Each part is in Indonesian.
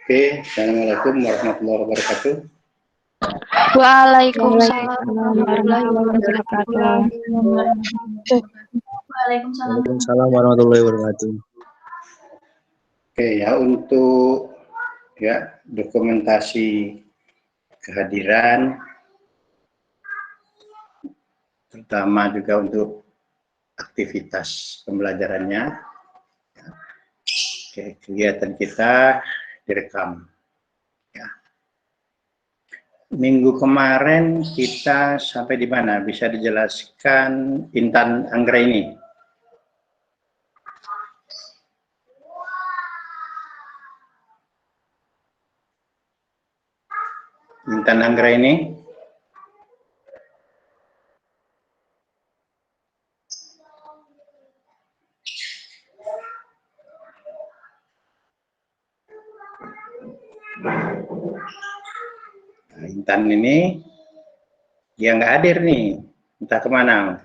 Oke, Assalamualaikum warahmatullahi wabarakatuh. Waalaikumsalam warahmatullahi wabarakatuh. Waalaikumsalam warahmatullahi wabarakatuh. Oke ya, untuk ya dokumentasi kehadiran, terutama juga untuk aktivitas pembelajarannya. Oke, kegiatan kita direkam. Ya. Minggu kemarin kita sampai di mana? Bisa dijelaskan Intan Anggraini? Intan Anggraini? Nah, Intan ini dia nggak hadir nih, entah kemana.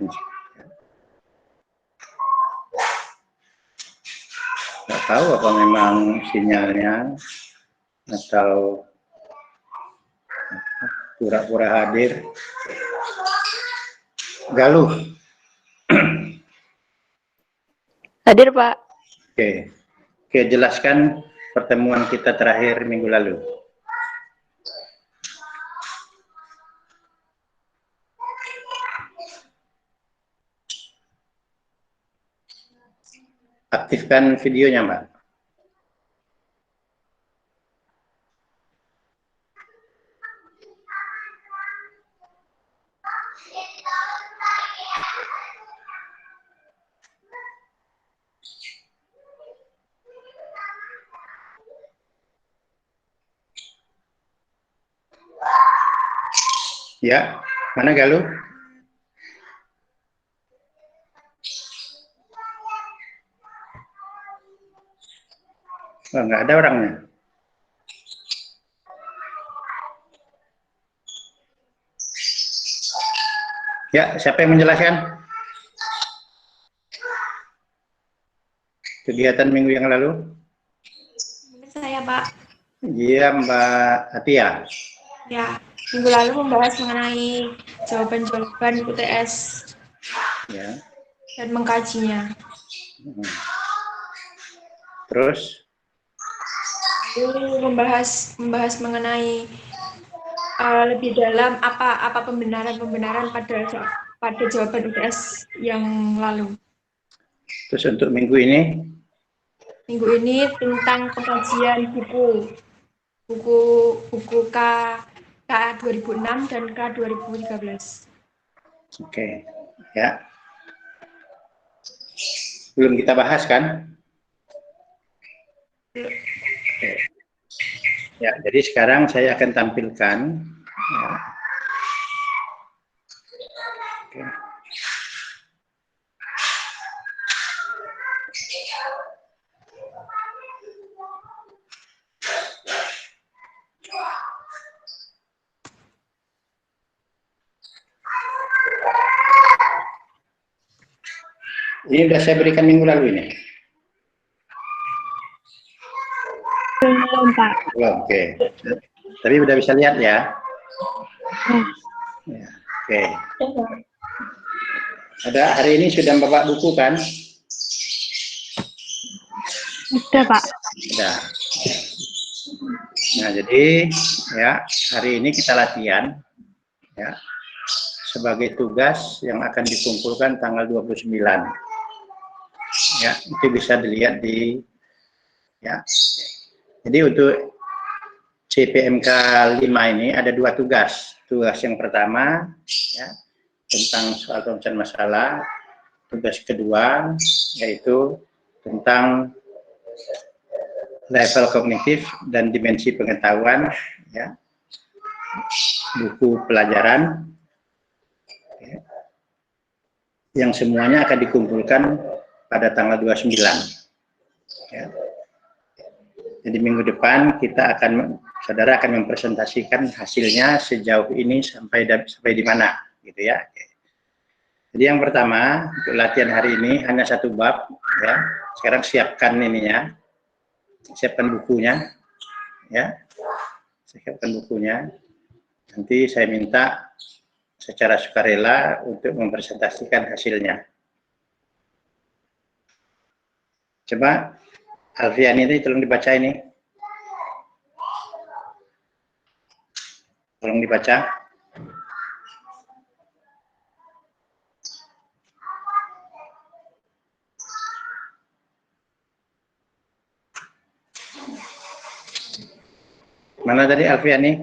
Nggak tahu apa memang sinyalnya atau pura-pura hadir. Galuh. Hadir, Pak. Oke, jelaskan pertemuan kita terakhir minggu lalu. Aktifkan videonya, Mbak. Ya, mana Galuh? Oh, nggak ada orangnya. Ya, siapa yang menjelaskan? Kegiatan minggu yang lalu? Saya, Pak. Iya, Mbak Atia. Ya, minggu lalu membahas mengenai jawaban-jawaban UTS Ya. dan mengkajinya. Terus? Lalu membahas mengenai lebih dalam apa pembenaran pada jawaban UTS yang lalu. Terus untuk minggu ini? Minggu ini tentang pengkajian buku K 2006 dan K 2013. Oke, ya. Belum kita bahas kan? Oke. Ya, jadi sekarang saya akan tampilkan. Ya. Oke. Ini sudah saya berikan minggu lalu ini. Belum, Pak. Belum, oke. Tapi udah bisa lihat ya. Ya, oke. Ada hari ini sudah bawa buku kan? Sudah, Pak. Sudah. Nah, jadi ya hari ini kita latihan ya sebagai tugas yang akan dikumpulkan tanggal 29. Ya, itu bisa dilihat di ya. Jadi untuk CPMK 5 ini ada dua tugas. Tugas yang pertama ya tentang soal pemecahan masalah. Tugas kedua yaitu tentang level kognitif dan dimensi pengetahuan ya. Buku pelajaran ya, yang semuanya akan dikumpulkan pada tanggal 29 ya. Jadi minggu depan kita saudara akan mempresentasikan hasilnya sejauh ini sampai di mana gitu ya. Jadi yang pertama untuk latihan hari ini hanya satu bab ya. Sekarang siapkan ininya, siapkan bukunya ya. Saya siapkan bukunya. Nanti saya minta secara sukarela untuk mempresentasikan hasilnya. Coba Alfian ini tolong dibaca ini. Tolong dibaca. Mana tadi Alfian nih?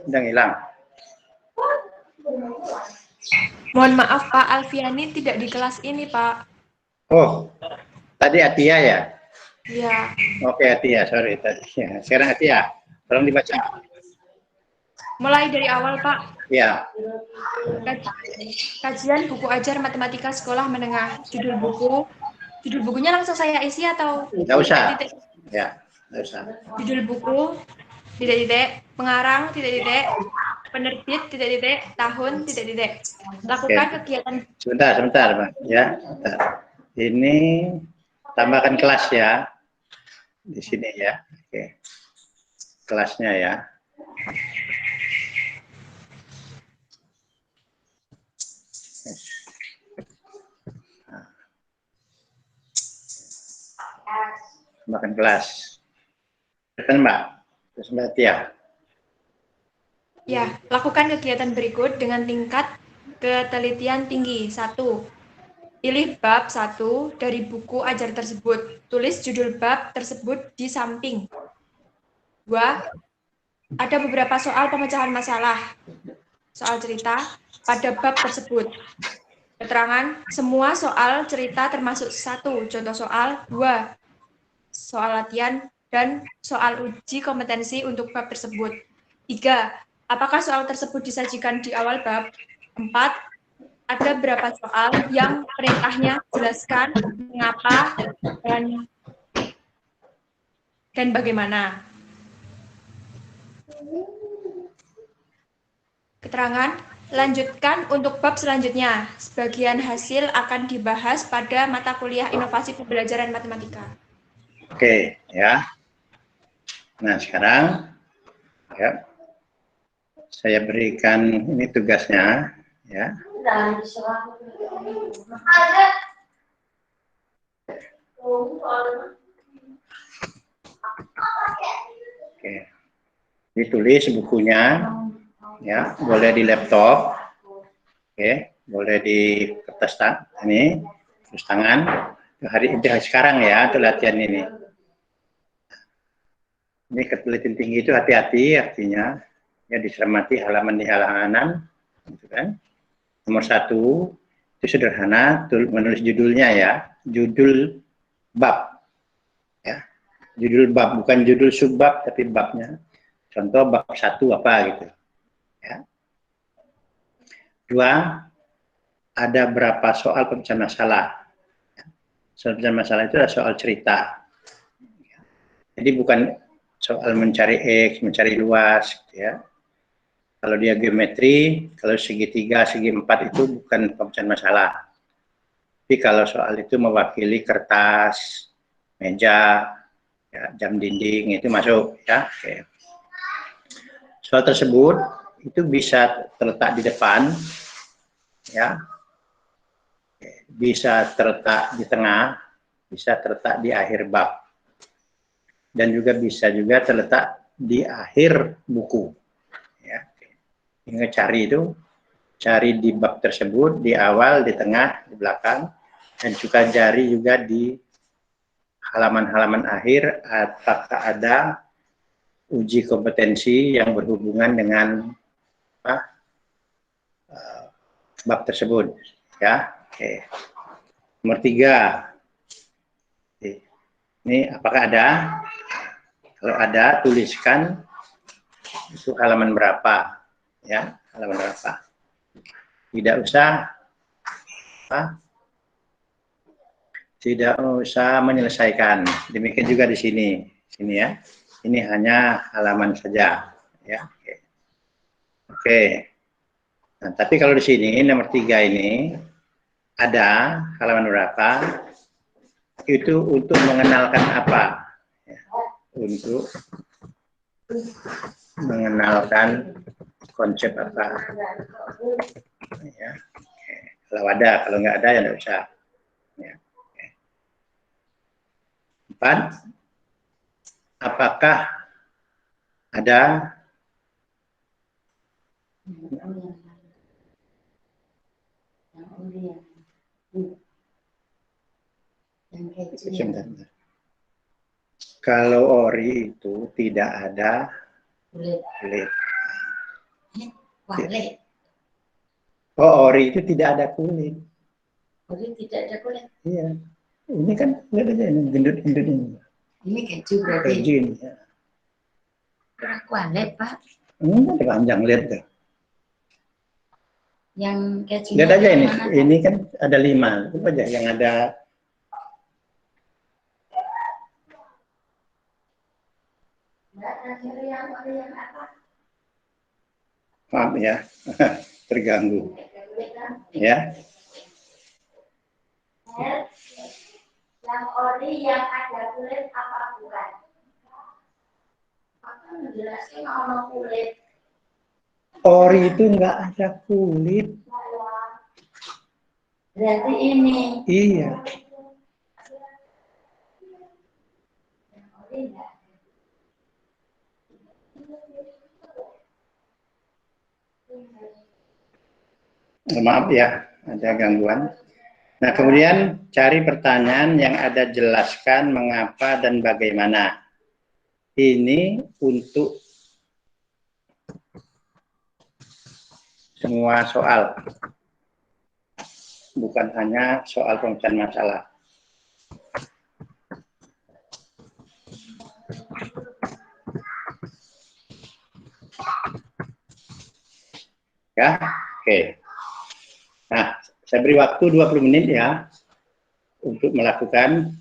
Udah hilang. Mohon maaf Pak, Alfiani tidak di kelas ini Pak. Oh, tadi Atia ya? Ya, Oke Atia, sorry tadi. Ya, sekarang Atia, tolong dibaca. mulai dari awal Pak. Ya, Kajian buku ajar matematika sekolah menengah. Judul bukunya langsung saya isi atau nggak usah. titik-titik? Ya, nggak usah. Judul buku, titik-titik, pengarang, titik-titik, penerbit, titik-titik, tahun, titik-titik. Lakukan kegiatan. Sebentar, Pak. Ya, sebentar. Ini tambahkan kelas ya. Di sini ya. Oke. Kelasnya ya. Tambahkan kelas. Kan Mbak? Terus Mbak Tia. Ya, lakukan kegiatan berikut dengan tingkat ketelitian tinggi. 1. Pilih bab 1 dari buku ajar tersebut. Tulis judul bab tersebut di samping. 2. Ada beberapa soal pemecahan masalah. Soal cerita pada bab tersebut. Keterangan semua soal cerita termasuk 1 contoh soal, 2 soal latihan, dan soal uji kompetensi untuk bab tersebut. 3. Apakah soal tersebut disajikan di awal bab? 4. Ada berapa soal yang perintahnya jelaskan mengapa dan bagaimana. Keterangan, lanjutkan untuk bab selanjutnya. Sebagian hasil akan dibahas pada mata kuliah inovasi pembelajaran matematika. Oke, ya. Nah, sekarang ya, saya berikan ini tugasnya ya. Oke. Ditulis bukunya ya, boleh di laptop. Oke, boleh di kertas ini, terus tangan. Hari sekarang ya, untuk latihan ini. Ini ketelitian tinggi itu hati-hati artinya ya, dicermati halaman di halaman, gitu kan. Nomor 1 itu sederhana, menulis judulnya ya, judul bab, ya, judul bab bukan judul subbab tapi babnya. Contoh bab 1 apa gitu, ya. 2, ada berapa soal pemecahan masalah. Soal pemecahan masalah itu adalah soal cerita. Jadi bukan soal mencari X, mencari luas, gitu ya. Kalau dia geometri, kalau segitiga, segi 4 itu bukan pemecahan masalah. Tapi kalau soal itu mewakili kertas, meja, ya, jam dinding, itu masuk ya. Oke. Soal tersebut itu bisa terletak di depan, ya, bisa terletak di tengah, bisa terletak di akhir bab, dan juga bisa juga terletak di akhir buku. Ya. Ingat cari itu, cari di bab tersebut, di awal, di tengah, di belakang, dan juga cari juga di halaman-halaman akhir apakah ada uji kompetensi yang berhubungan dengan bab tersebut. Ya, oke. Nomor 3, ini apakah ada? Kalau ada, tuliskan itu halaman berapa, ya, halaman berapa. Tidak usah menyelesaikan. Demikian juga di sini ya. Ini hanya halaman saja, ya. Oke. Nah, tapi kalau di sini nomor 3 ini ada halaman berapa itu untuk mengenalkan apa? Ya, untuk mengenalkan konsep apa? Ya. Kalau ada, kalau nggak ada ya nggak usah. Ya. 4. Apakah ada sebentar. Kalau ori itu tidak ada kulit. Oh, ori itu tidak ada kulit. Ori tidak ada kulit. Iya. Ini kan lihat aja ini gendut-gendut ini. Ini keju berarti. Keju ini. Ya. Kurang kualet, Pak. Ada panjang lihat tuh. Yang kejunya Lihat aja ini. mana, Pak? Ini kan ada 5. Coba aja yang ada. Yang apa? Maaf ya. Terganggu. Ya. Yang ori yang ada kulit apa bukan? Apa menjelaskan ono kulit? Ori itu enggak ada kulit. Berarti ini. Iya. Yang ori enggak. Maaf ya, ada gangguan. Nah, kemudian cari pertanyaan yang ada jelaskan mengapa dan bagaimana. Ini untuk semua soal. Bukan hanya soal pemecahan masalah. Ya, oke. Nah, saya beri waktu 20 menit ya untuk melakukan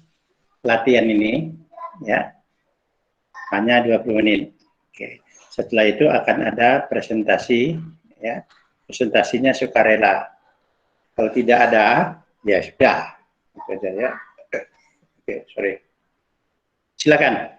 latihan ini ya. Hanya 20 menit. Oke. Setelah itu akan ada presentasi ya. Presentasinya sukarela. Kalau tidak ada, ya sudah. Itu aja ya. Oke, sorry. Silakan.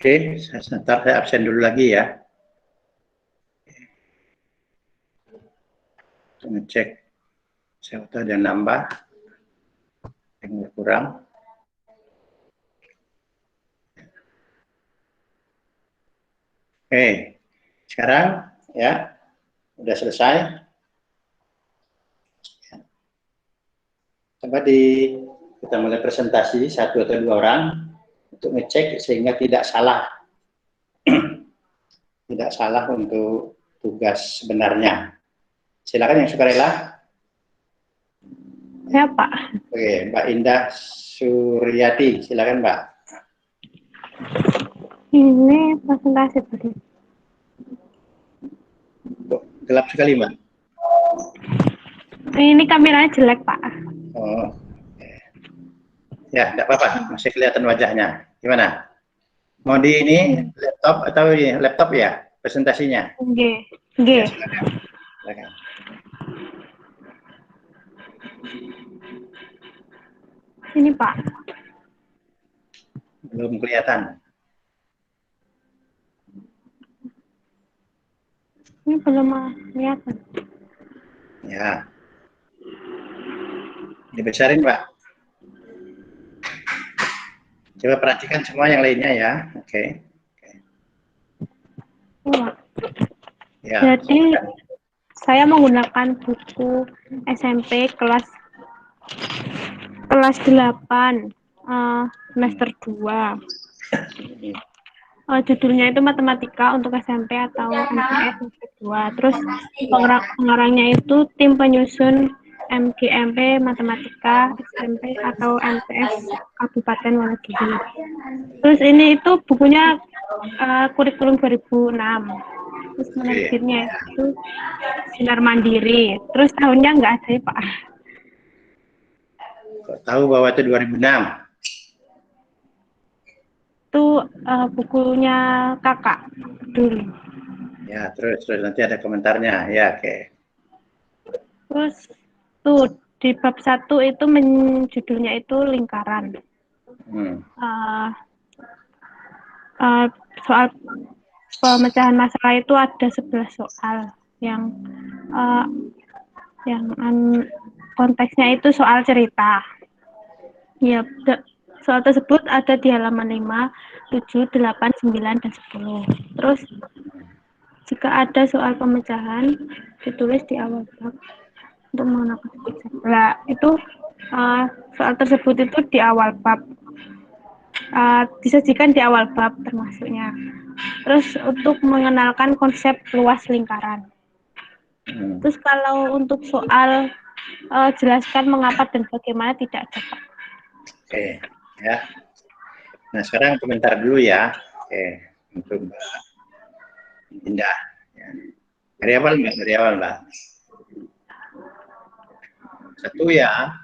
Oke, sebentar saya absen dulu lagi ya. Ngecek siapa ada yang nambah, yang kurang. Oke, sekarang ya udah selesai. Coba kita mulai presentasi satu atau dua orang untuk ngecek sehingga tidak salah, tidak salah untuk tugas sebenarnya. Silakan yang sukarela. Ya, Pak. Oke, Mbak Indah Suryati, silakan Mbak. Ini presentasi tadi. Kok gelap sekali Mbak? Ini kameranya jelek, Pak. Oh, ya, tidak apa-apa, masih kelihatan wajahnya. Gimana? Mau di ini laptop atau ini laptop ya presentasinya? G. Ya, silakan. Silakan. Ini, Pak. Belum kelihatan. Ini belum kelihatan. Ya. Dibesarin, Pak. Coba perhatikan semua yang lainnya ya. Oke. Iya. Ya. Jadi, saya menggunakan buku SMP kelas 8, semester 2. Judulnya itu matematika untuk SMP atau MTS semester 2. Terus pengarangnya itu tim penyusun MGMP matematika SMP atau MTS Kabupaten Wonogiri. Terus ini itu bukunya kurikulum 2006. Terus menerbitnya itu Sinar Mandiri. Terus tahunnya nggak ada ya, Pak. Kok tahu bahwa itu 2006? Itu bukunya kakak dulu. Ya, terus nanti ada komentarnya. Ya, oke. Terus tuh di bab 1 itu judulnya itu lingkaran. Soal pemecahan masalah itu ada 11 soal yang konteksnya itu soal cerita. Ya, soal tersebut ada di halaman 5, 7, 8, 9, dan 10. Terus jika ada soal pemecahan ditulis di awal bab untuk menggunakan konsep. Nah, itu soal tersebut itu di awal bab. Disajikan di awal bab termasuknya. Terus untuk mengenalkan konsep luas lingkaran. Terus kalau untuk soal jelaskan mengapa dan bagaimana tidak ada, Pak. Oke, ya. Nah, sekarang komentar dulu ya. Oke, untuk Mbak Indah. Ya. Dari awal Mbak. Satu ya.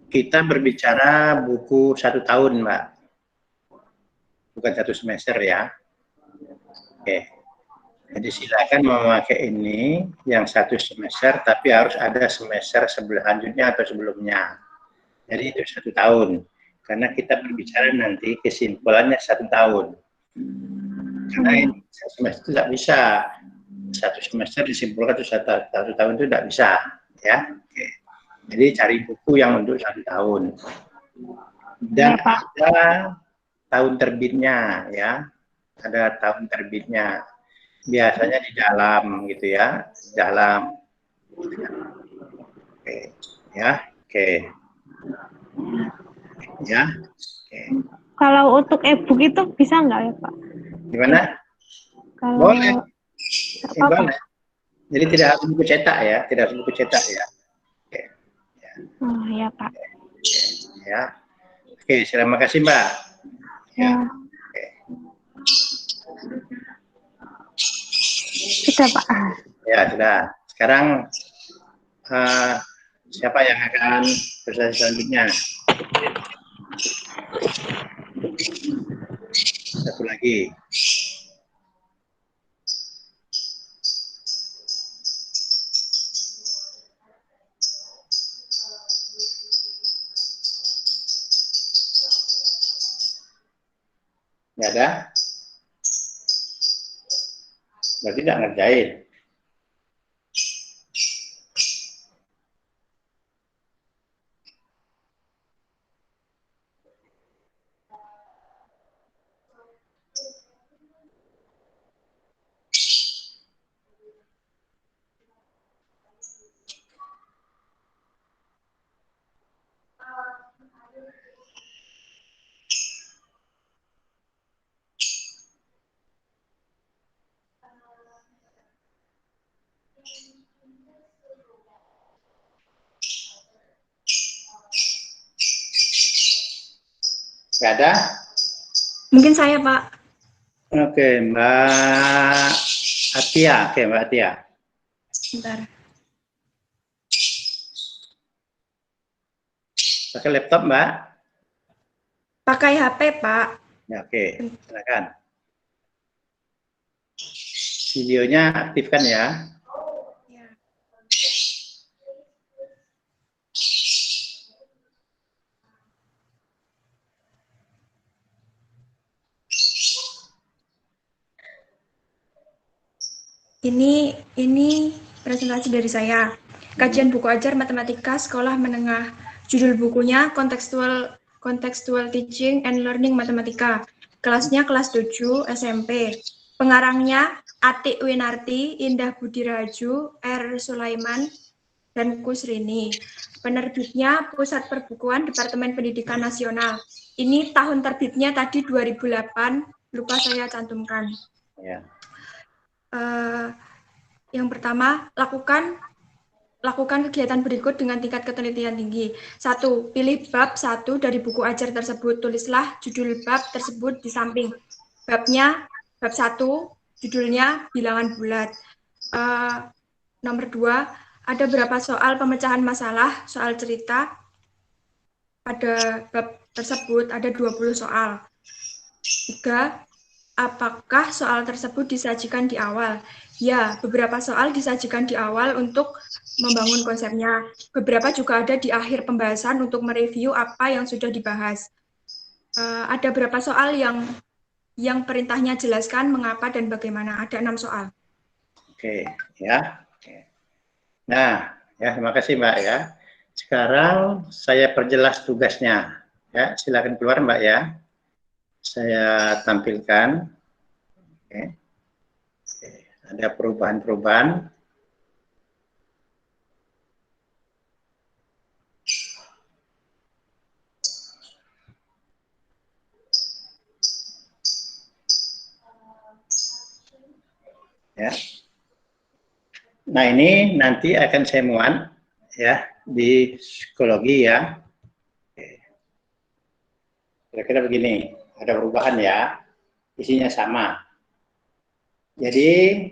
Kita berbicara buku 1 tahun, Mbak. Bukan 1 semester ya. Oke. Jadi silakan memakai ini yang 1 semester, tapi harus ada semester selanjutnya atau sebelumnya. Jadi itu 1 tahun. Karena kita berbicara nanti kesimpulannya 1 tahun. Karena ini semester tidak bisa. 1 semester disimpulkan itu 1 tahun itu tidak bisa. Ya. Oke. Jadi cari buku yang untuk 1 tahun. Dan ada tahun terbitnya ya. Ada tahun terbitnya. Biasanya di dalam gitu ya. Dalam. Oke. Ya. Oke. Ya. Oke. Kalau untuk e-book itu bisa nggak ya, Pak? Gimana? Kalau boleh. Boleh. Jadi tidak harus buku cetak ya. Tidak harus buku cetak ya. Oke. Ya. Oh ya, Pak. Ya. Oke, terima kasih Mbak. Ya. Oke. Sudah, Pak. Ya, sudah. Sekarang siapa yang akan presentasi selanjutnya? Satu lagi. Nggak ada? Berarti tidak ngerjain. Nggak ada? Mungkin saya, Pak. Oke, Mbak Atia. Oke, Mbak Atia. Bentar. Pakai laptop, Mbak? Pakai HP, Pak. Ya, oke, silakan. Videonya aktifkan ya. Ya. Ini presentasi dari saya. Kajian buku ajar matematika sekolah menengah. Judul bukunya Contextual Teaching and Learning Matematika. Kelasnya kelas 7 SMP. Pengarangnya Atik Winarti, Indah Budi Raju, R. Sulaiman, dan Kusrini. Penerbitnya Pusat Perbukuan Departemen Pendidikan Nasional. Ini tahun terbitnya tadi 2008, lupa saya cantumkan. Ya. Yang pertama, lakukan kegiatan berikut dengan tingkat ketelitian tinggi. 1. Pilih bab 1 dari buku ajar tersebut. Tulislah judul bab tersebut di samping. Babnya, bab 1, judulnya bilangan bulat. Nomor 2, ada berapa soal pemecahan masalah, soal cerita. Pada bab tersebut ada 20 soal. 3. Apakah soal tersebut disajikan di awal? Ya, beberapa soal disajikan di awal untuk membangun konsepnya. Beberapa juga ada di akhir pembahasan untuk mereview apa yang sudah dibahas. Ada berapa soal yang perintahnya jelaskan mengapa dan bagaimana? Ada 6 soal. Oke, ya. Nah, ya, terima kasih Mbak ya. Sekarang saya perjelas tugasnya. Ya, silakan keluar Mbak ya. Saya tampilkan. Oke. Oke. Ada perubahan-perubahan. Ya. Nah, ini nanti akan saya muat ya di psikologi ya. Kira-kira begini, ada perubahan ya, isinya sama. Jadi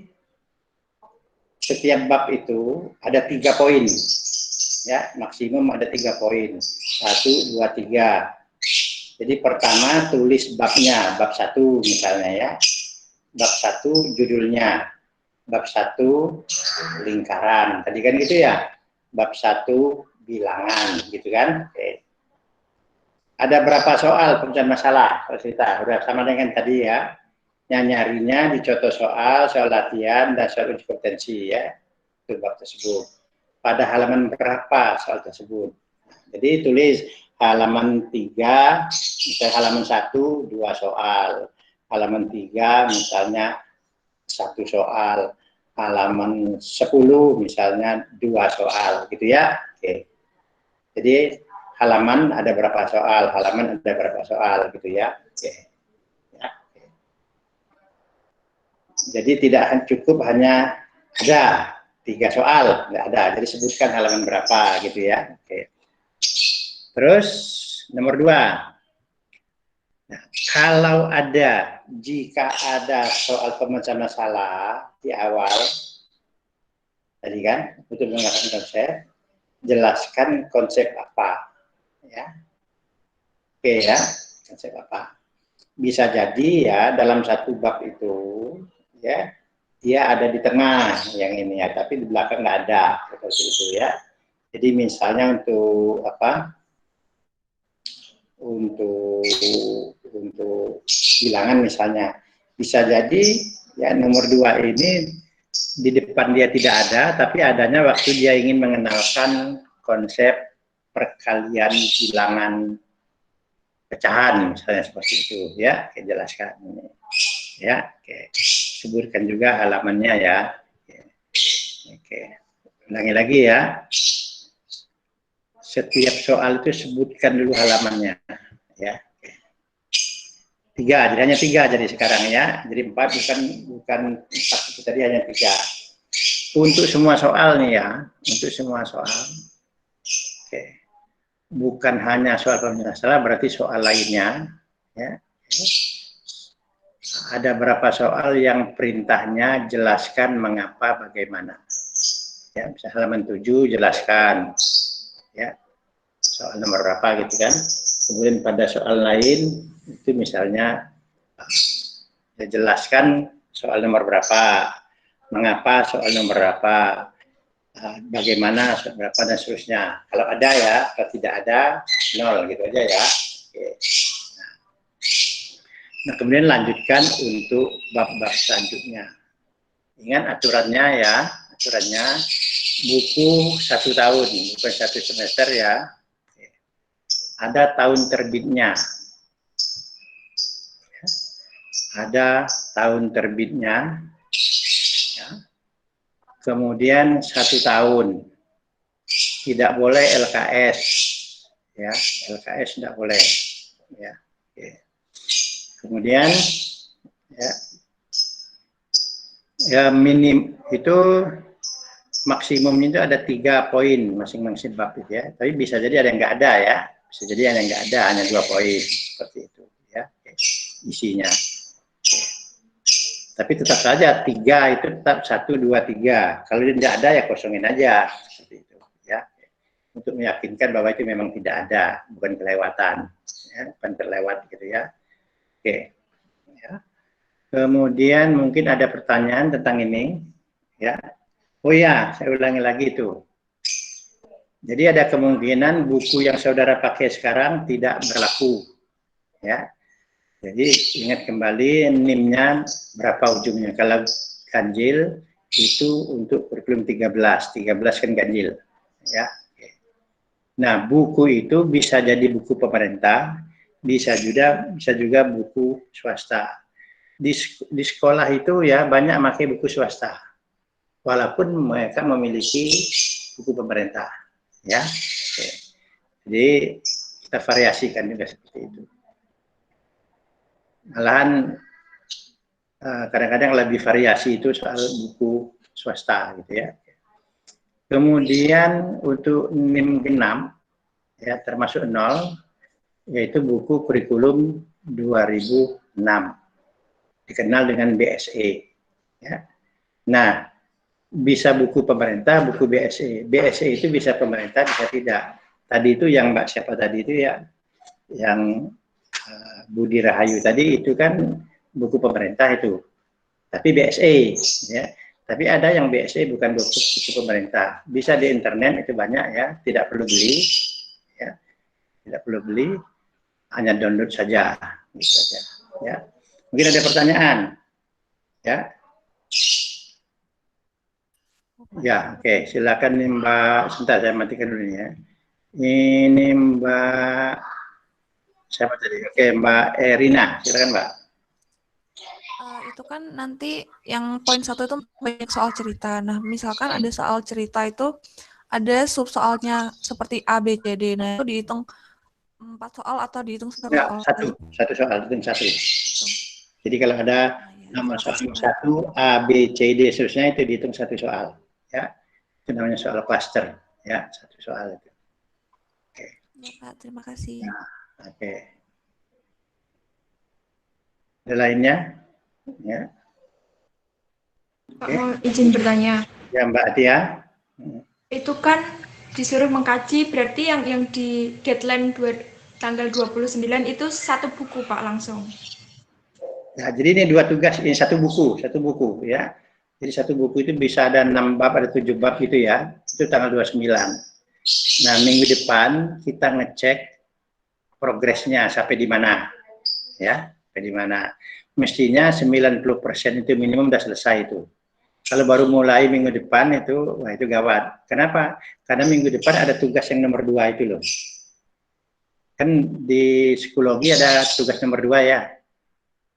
setiap bab itu ada 3 poin, ya maksimum ada 3 poin, 1, 2, 3. Jadi pertama tulis babnya, bab 1 misalnya ya, bab 1 judulnya, bab 1 lingkaran, tadi kan gitu ya, bab 1 bilangan, gitu kan. Oke. Ada berapa soal pemecahan masalah? Kita udah sama dengan tadi ya. Yang nyarinya di contoh soal latihan, dan soal uji kompetensi ya. Itu bab tersebut. Pada halaman berapa soal tersebut? Jadi tulis halaman 3, misalnya halaman 1, 2 soal. Halaman 3 misalnya 1 soal. Halaman 10 misalnya 2 soal, gitu ya. Oke. Jadi halaman ada berapa soal, halaman ada berapa soal, gitu ya. Oke. Ya. Jadi tidak cukup hanya ada 3 soal, nggak ada. Jadi sebutkan halaman berapa, gitu ya. Oke. Terus nomor 2. Nah, kalau ada, jika ada soal pemecahan masalah di awal, tadi kan, betul mengatakan konsep, jelaskan konsep apa, ya. Oke ya, konsep apa. Bisa jadi ya dalam satu bab itu, ya, dia ada di tengah yang ini ya, tapi di belakang nggak ada, seperti itu ya. Jadi misalnya untuk apa? Untuk bilangan misalnya. Bisa jadi ya nomor 2 ini di depan dia tidak ada, tapi adanya waktu dia ingin mengenalkan konsep perkalian bilangan pecahan misalnya seperti itu ya, oke, jelaskan ya, oke. Sebutkan juga halamannya ya, oke. Ulangi lagi ya, setiap soal itu sebutkan dulu halamannya ya. 3, jadi hanya 3 jadi sekarang ya, jadi 4 bukan 4 itu tadi, hanya 3 untuk semua soal nih ya, untuk semua soal. Oke. Bukan hanya soal pemecahan masalah, berarti soal lainnya ya. Ada berapa soal yang perintahnya jelaskan mengapa bagaimana ya, bisa halaman 7 jelaskan ya soal nomor berapa gitu kan. Kemudian pada soal lain itu misalnya jelaskan soal nomor berapa, mengapa soal nomor berapa, bagaimana soal berapa dan seterusnya. Kalau ada ya, kalau tidak ada 0 gitu aja ya. Oke. Nah, kemudian lanjutkan untuk bab-bab selanjutnya. Ingat aturannya ya, aturannya buku 1 tahun, bukan 1 semester ya. Ada tahun terbitnya. Ada tahun terbitnya. Ya. Kemudian 1 tahun. Tidak boleh LKS. Ya, LKS tidak boleh. Ya. Oke. Kemudian ya minim itu maksimumnya itu ada 3 poin masing-masing bab itu ya. Tapi bisa jadi ada yang nggak ada ya. Bisa jadi ada yang nggak ada, hanya 2 poin seperti itu ya. Oke. Isinya. Oke. Tapi tetap saja 3 itu tetap 1, 2, 3. Kalau tidak ada ya kosongin aja seperti itu ya. Untuk meyakinkan bahwa itu memang tidak ada, bukan kelewatan, ya, bukan terlewat gitu ya. Oke. Ya. Kemudian mungkin ada pertanyaan tentang ini ya. Oh ya, saya ulangi lagi itu. Jadi ada kemungkinan buku yang saudara pakai sekarang tidak berlaku ya. Jadi ingat kembali NIM-nya berapa ujungnya. Kalau ganjil itu untuk kurikulum 13 kan ganjil ya. Nah, buku itu bisa jadi buku pemerintah, bisa juga buku swasta. Di sekolah itu ya banyak pakai buku swasta, walaupun mereka memiliki buku pemerintah, ya. Oke. Jadi kita variasikan juga seperti itu. Malahan kadang-kadang lebih variasi itu soal buku swasta, gitu ya. Kemudian untuk NIM genap, ya termasuk 0, yaitu buku kurikulum 2006. Dikenal dengan BSE. Ya. Nah, bisa buku pemerintah, buku BSE. BSE itu bisa pemerintah, bisa tidak. Tadi itu yang Mbak siapa tadi itu ya, yang Budi Rahayu tadi itu kan buku pemerintah itu. Tapi BSE, ya. Tapi ada yang BSE bukan buku pemerintah. Bisa di internet itu banyak ya, tidak perlu beli, ya. Tidak perlu beli, hanya download saja, gitu saja. Ya. Mungkin ada pertanyaan, ya. Ya, oke. Silakan nih Mbak. Sebentar, saya matikan dulu ya. Ini Mbak. Siapa tadi? Oke, Mbak Erina. Silakan Mbak. Itu kan nanti yang poin 1 itu banyak soal cerita. Nah, misalkan ada soal cerita itu ada sub soalnya seperti A, B, C, D. Nah, itu dihitung 4 soal atau dihitung 1 ya, soal? Satu soal, hitung 1. Jadi kalau ada nomor soal 1, A, B, C, D, seterusnya itu dihitung 1 soal. Ya, itu namanya soal cluster. Ya, 1 soal itu. Oke. Ya, Pak. Terima kasih. Nah, oke. Ada lainnya? Ya. Pak, mau izin bertanya. Ya, Mbak Atia. Itu kan disuruh mengkaji, berarti yang di deadline tanggal 29 itu 1 buku Pak langsung. Nah, jadi ini 2 tugas, ini 1 buku ya. Jadi 1 buku itu bisa ada 6 bab, ada 7 bab gitu ya. Itu tanggal 29. Nah, minggu depan kita ngecek progresnya sampai di mana. Ya, sampai di mana. Mestinya 90% itu minimum udah selesai itu. Kalau baru mulai minggu depan itu, wah itu gawat. Kenapa? Karena minggu depan ada tugas yang nomor 2 itu loh. Kan di psikologi ada tugas nomor 2 ya.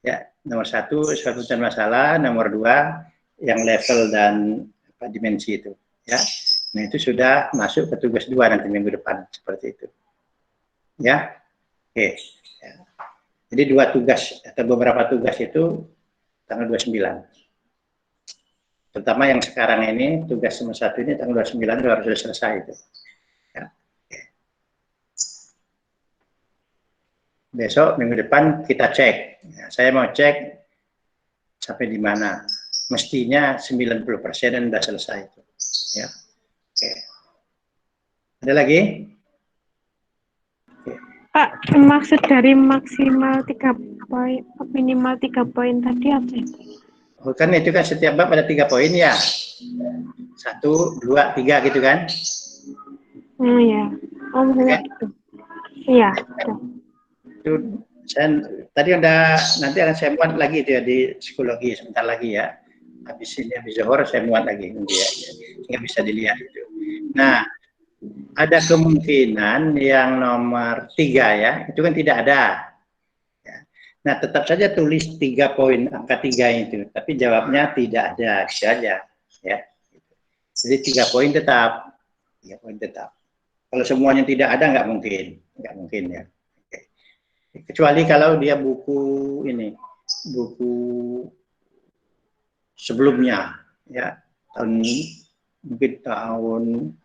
Ya, nomor 1 solusi masalah, nomor 2 yang level dan dimensi itu. Ya, nah itu sudah masuk ke tugas 2 nanti minggu depan seperti itu. Ya, oke. Ya. Jadi 2 tugas atau beberapa tugas itu tanggal 29. Terutama yang sekarang ini tugas nomor 1 ini tanggal 29 itu harus sudah selesai itu. Ya. Oke. Besok minggu depan kita cek. Ya, saya mau cek sampai di mana. Mestinya 90% sudah selesai itu. Ya. Oke. Ada lagi? Oke. Pak, maksud dari maksimal 3 poin, minimal 3 poin tadi apa itu? Oh, kan itu kan setiap bab ada 3 poin ya. 1, 2, 3 gitu kan? Oh ya. Oh, maksudnya gitu. Iya. Itu saya tadi udah, nanti akan saya muat lagi itu ya di psikologi sebentar lagi ya. Habis ini habis zuhur saya muat lagi nanti ya. Nggak bisa dilihat itu. Nah, ada kemungkinan yang nomor 3 ya, itu kan tidak ada. Nah, tetap saja tulis 3 poin, angka 3 itu. Tapi jawabnya tidak ada, bisa aja. Ya. Jadi 3 poin tetap. 3 poin tetap. Kalau semuanya tidak ada, nggak mungkin. Nggak mungkin ya. Oke. Kecuali kalau dia buku ini, buku sebelumnya. Ya, mungkin tahun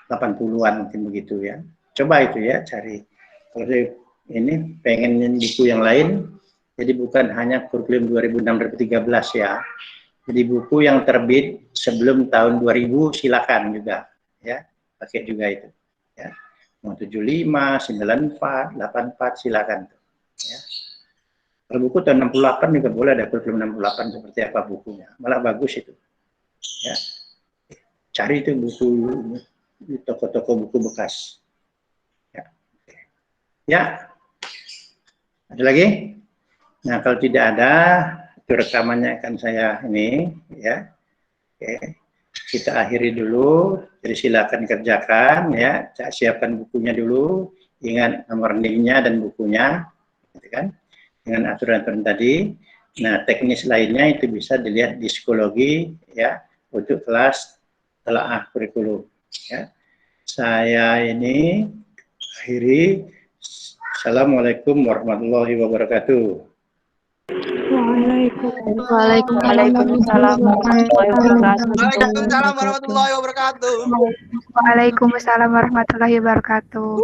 80-an mungkin begitu ya. Coba itu ya, cari. Kalau ini pengen buku yang lain, jadi bukan hanya kurikulum 2006-2013 ya. Jadi buku yang terbit sebelum tahun 2000 silakan juga ya, pakai juga itu ya. Mau 75, 94, 84 silakan ya. Kalau buku tahun 68 juga boleh, ada kurikulum 68 seperti apa bukunya, malah bagus itu ya. Cari itu buku di toko-toko buku bekas ya. Ya. Ada lagi? Nah, kalau tidak ada, itu rekamannya akan saya ini, ya. Oke, kita akhiri dulu. Jadi silakan kerjakan, ya. Siapkan bukunya dulu. Ingat nomor NIM-nya dan bukunya, gitu kan? Dengan aturan-aturan tadi. Nah, teknis lainnya itu bisa dilihat di psikologi, ya, untuk kelas telaah kurikulum. Ya. Saya ini akhiri. Assalamualaikum warahmatullahi wabarakatuh. Waalaikumsalam warahmatullahi wabarakatuh. Waalaikumsalam warahmatullahi wabarakatuh.